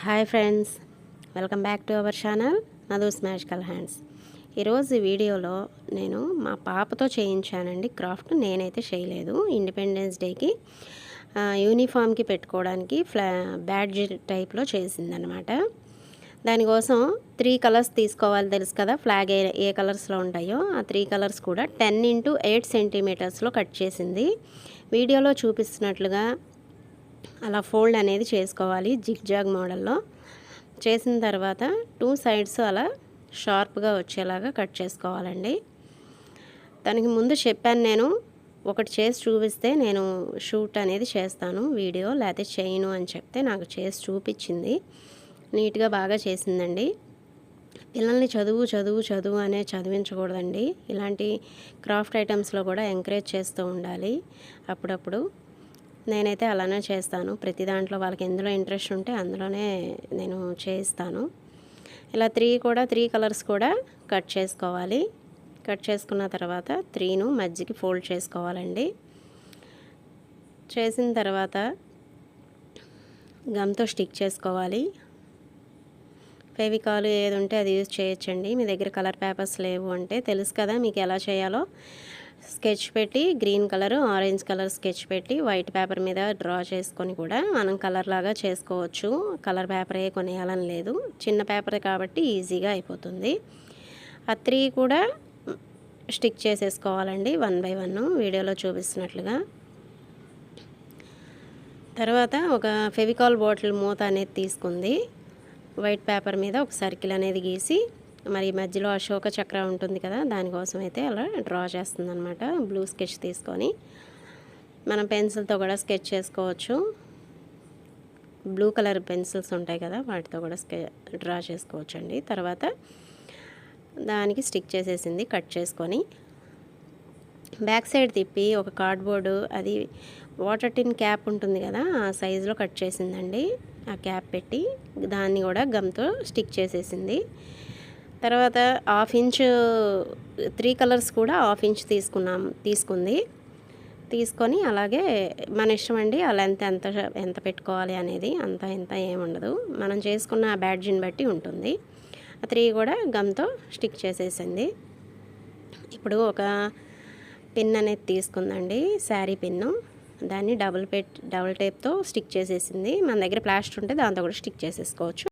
Hi friends, welcome back to our channel Nadu's magical hands. ఈరోజు వీడియోలో నేను మా పాపతో చేయించానండి క్రాఫ్ట్. నేనైతే చేయలేదు. ఇండిపెండెన్స్ డేకి యూనిఫామ్కి పెట్టుకోవడానికి బ్యాడ్జ్ టైప్లో చేసిందనమాట. దానికోసం 3 కలర్స్ తీసుకోవాలి, తెలుసు కదా ఫ్లాగ్ ఏ కలర్స్లో ఉంటాయో. ఆ 3 కలర్స్ కూడా 10 x 8 సెంటీమీటర్స్లో కట్ చేసింది. వీడియోలో చూపిస్తున్నట్లుగా అలా ఫోల్డ్ అనేది చేసుకోవాలి జిగ్జాగ్ మోడల్లో. చేసిన తర్వాత 2 సైడ్స్ అలా షార్ప్గా వచ్చేలాగా కట్ చేసుకోవాలండి. దానికి ముందు చెప్పాను, నేను ఒకటి చేసి చూపిస్తే నేను షూట్ అనేది చేస్తాను వీడియో, లేకపోతే చేయను అని చెప్తే నాకు చేసి చూపించింది. నీట్గా బాగా చేసిందండి. పిల్లల్ని చదువు చదువు చదువు అనే చదివించకూడదండి. ఇలాంటి క్రాఫ్ట్ ఐటమ్స్లో కూడా ఎంకరేజ్ చేస్తూ ఉండాలి అప్పుడప్పుడు. నేనైతే అలానే చేస్తాను. ప్రతి దాంట్లో వాళ్ళకి ఎందులో ఇంట్రెస్ట్ ఉంటే అందులోనే నేను చేయిస్తాను. ఇలా 3 కలర్స్ కూడా కట్ చేసుకోవాలి. కట్ చేసుకున్న తర్వాత 3ను మధ్యకి ఫోల్డ్ చేసుకోవాలండి. చేసిన తర్వాత గమ్తో స్టిక్ చేసుకోవాలి. ఫెవికాల్ ఏది ఉంటే అది యూజ్ చేయొచ్చండి. మీ దగ్గర కలర్ పేపర్స్ లేవు అంటే తెలుసు కదా మీకు ఎలా చేయాలో. స్కెచ్ పెట్టి green colour, orange colour sketch పెట్టి వైట్ పేపర్ మీద డ్రా చేసుకొని కూడా మనం కలర్ లాగా చేసుకోవచ్చు. కలర్ పేపరే కొనేయాలని లేదు, చిన్న పేపర్ కాబట్టి ఈజీగా అయిపోతుంది. ఆ 3 కూడా స్టిక్ చేసేసుకోవాలండి 1 by 1 వీడియోలో చూపిస్తున్నట్లుగా. తర్వాత ఒక ఫెవికాల్ బాటిల్ మూత అనేది తీసుకుంది. వైట్ పేపర్ మీద ఒక సర్కిల్ అనేది గీసి, మరి మధ్యలో అశోక చక్ర ఉంటుంది కదా, దానికోసం అయితే అలా డ్రా చేస్తుందన్నమాట. బ్లూ స్కెచ్ తీసుకొని మనం పెన్సిల్తో కూడా స్కెచ్ చేసుకోవచ్చు. బ్లూ కలర్ పెన్సిల్స్ ఉంటాయి కదా, వాటితో కూడా డ్రా చేసుకోవచ్చు అండి. తర్వాత దానికి స్టిక్ చేసేసింది కట్ చేసుకొని. బ్యాక్ సైడ్ తిప్పి ఒక కార్డ్బోర్డు, అది వాటర్ టిన్ క్యాప్ ఉంటుంది కదా, ఆ సైజులో కట్ చేసిందండి. ఆ క్యాప్ పెట్టి దాన్ని కూడా గమ్తో స్టిక్ చేసేసింది. తర్వాత 1/2 ఇంచ్ 3 కలర్స్ కూడా 1/2 ఇంచ్ తీసుకొని అలాగే మన ఇష్టం అండి. ఆ లెంత్ ఎంత పెట్టుకోవాలి అనేది అంత ఎంత ఏముండదు, మనం చేసుకున్న బ్యాడ్జిని బట్టి ఉంటుంది. ఆ 3 కూడా గమ్తో స్టిక్ చేసేసింది. ఇప్పుడు ఒక పిన్ అనేది తీసుకుందండి, శారీ పిన్ను. దాన్ని డబుల్ టేప్తో స్టిక్ చేసేసింది. మన దగ్గర ప్లాస్టర్ ఉంటే దాంతో కూడా స్టిక్ చేసేసుకోవచ్చు.